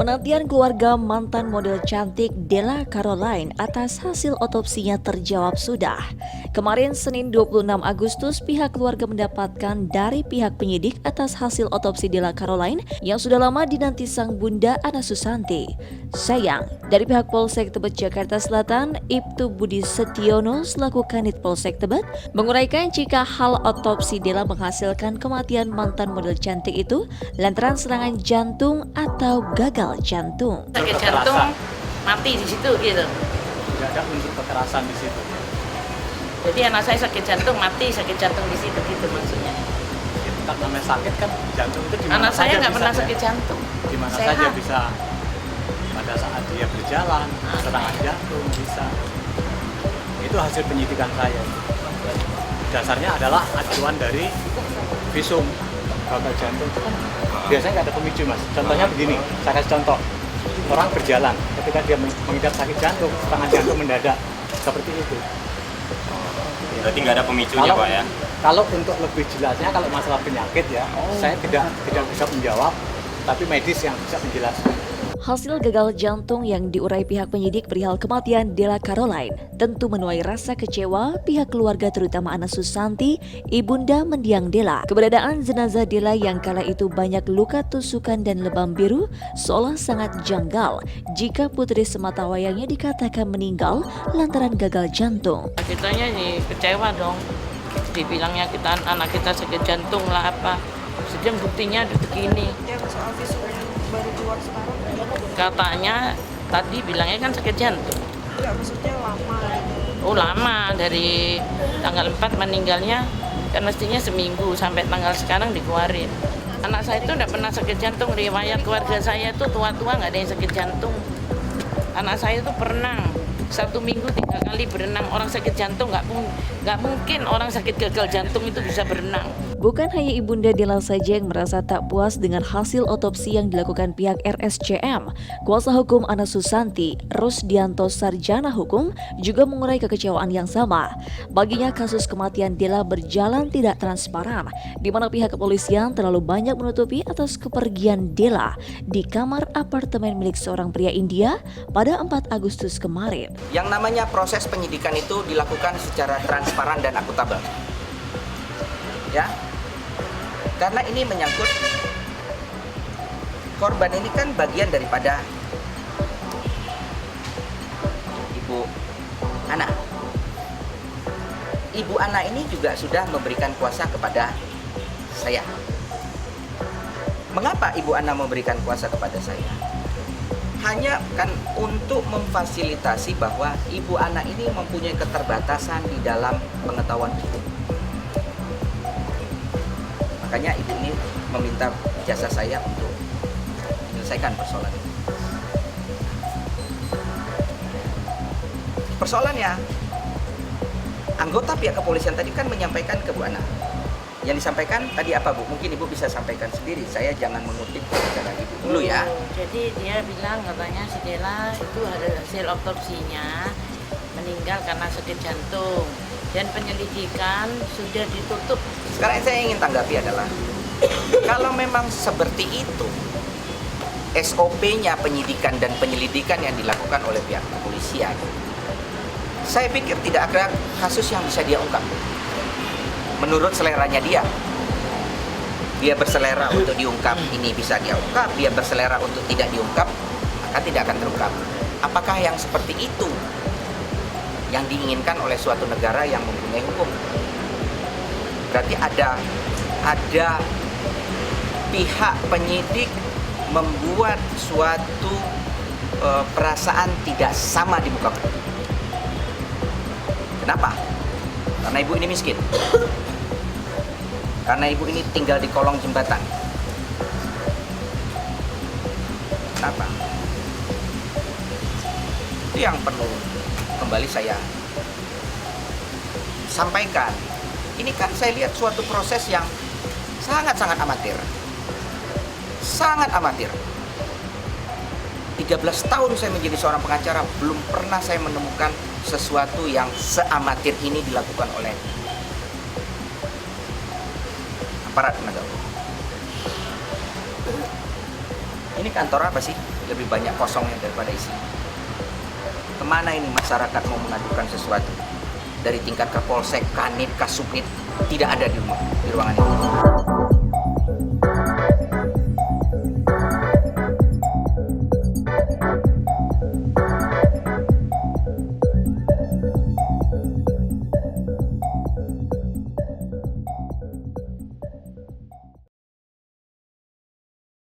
Penantian keluarga mantan model cantik Della Caroline atas hasil otopsinya terjawab sudah. Kemarin Senin 26 Agustus, pihak keluarga mendapatkan dari pihak penyidik atas hasil otopsi Della Caroline yang sudah lama dinanti sang bunda Ana Susanti. Sayang, dari pihak Polsek Tebet Jakarta Selatan, Ibtu Budi Setiono selaku Kanit Polsek Tebet menguraikan jika hal otopsi Della menghasilkan kematian mantan model cantik itu lantaran serangan jantung atau gagal jantung. Sakit jantung mati di situ gitu. Tidak ada unsur kekerasan di situ. Jadi anak saya sakit jantung mati, sakit jantung di situ gitu maksudnya. Kita namanya sakit kan jantung itu di mana Anak saya nggak pernah bisa, sakit jantung. Di mana Sehat. saja bisa. Pada saat dia berjalan, serangan jantung bisa. Itu hasil penyidikan saya. Dasarnya adalah acuan dari visum gagal jantung. Biasanya nggak ada pemicu, Mas. Contohnya begini, saya kasih contoh. Orang berjalan, ketika dia mengidap sakit jantung, serangan jantung mendadak. Seperti itu. Berarti nggak ada pemicunya, Pak ya? Kalau untuk lebih jelasnya, kalau masalah penyakit ya, saya tidak bisa menjawab, tapi medis yang bisa menjelaskan. Hasil gagal jantung yang diurai pihak penyidik perihal kematian Della Caroline tentu menuai rasa kecewa pihak keluarga terutama Ana Susanti, ibunda mendiang Della. Keberadaan jenazah Della yang kala itu banyak luka tusukan dan lebam biru seolah sangat janggal jika putri sematawayangnya dikatakan meninggal lantaran gagal jantung. Kitanya nih kecewa dong. Dibilangnya kita anak kita sakit jantung lah apa. Sedang buktinya begini. Yang soal visum yang baru keluar sekarang, Katanya tadi bilangnya kan sakit jantung. nggak maksudnya lama gitu. Oh lama, dari tanggal 4 meninggalnya kan mestinya seminggu sampai tanggal sekarang dikeluarin. Anak saya itu nggak pernah sakit jantung, riwayat keluarga saya itu tua-tua nggak ada yang sakit jantung. Anak saya itu pernah 1 minggu 3 kali berenang. Orang sakit jantung nggak mungkin orang sakit gagal jantung itu bisa berenang. Bukan hanya ibunda Della saja yang merasa tak puas dengan hasil otopsi yang dilakukan pihak RSCM. Kuasa hukum Ana Susanti, Rusdianto Sarjana Hukum, juga mengurai kekecewaan yang sama. Baginya kasus kematian Della berjalan tidak transparan, di mana pihak kepolisian terlalu banyak menutupi atas kepergian Della di kamar apartemen milik seorang pria India pada 4 Agustus kemarin. Yang namanya proses penyidikan itu dilakukan secara transparan dan akuntabel. Ya. Karena ini menyangkut korban ini kan bagian daripada Ibu Ana. Ibu Ana ini juga sudah memberikan kuasa kepada saya. Mengapa Ibu Ana memberikan kuasa kepada saya? Hanya kan untuk memfasilitasi bahwa Ibu Ana ini mempunyai keterbatasan di dalam pengetahuan hukum. Makanya ibu ini meminta jasa saya untuk menyelesaikan persoalan ini. Persoalannya, anggota pihak kepolisian tadi kan menyampaikan ke Bu Ana. Yang disampaikan tadi apa, Bu? Mungkin Ibu bisa sampaikan sendiri. Saya jangan mengutip dari Ibu dulu ya. Jadi dia bilang katanya si Della itu ada hasil otopsinya meninggal karena sakit jantung dan penyelidikan sudah ditutup. Sekarang yang saya ingin tanggapi adalah kalau memang seperti itu SOP-nya penyidikan dan penyelidikan yang dilakukan oleh pihak kepolisian, saya pikir tidak ada kasus yang bisa dia ungkap. Menurut seleranya dia berselera untuk diungkap, ini bisa dia ungkap, dia berselera untuk tidak diungkap, maka tidak akan terungkap. Apakah yang seperti itu yang diinginkan oleh suatu negara yang mempunyai hukum? Berarti ada pihak penyidik membuat suatu perasaan tidak sama di muka bumi. Kenapa? Karena ibu ini miskin. Karena ibu ini tinggal di kolong jembatan. Kenapa? Itu yang perlu kembali saya sampaikan. Ini kan saya lihat suatu proses yang sangat-sangat amatir. Sangat amatir. 13 tahun saya menjadi seorang pengacara, belum pernah saya menemukan sesuatu yang seamatir ini dilakukan oleh aparat penegak hukum. Ini kantor apa sih? lebih banyak kosongnya daripada isinya. Kemana ini masyarakat mau mengadukan sesuatu? Dari tingkat Kapolsek, Kanit, Kasubnit, tidak ada di ruangan ini.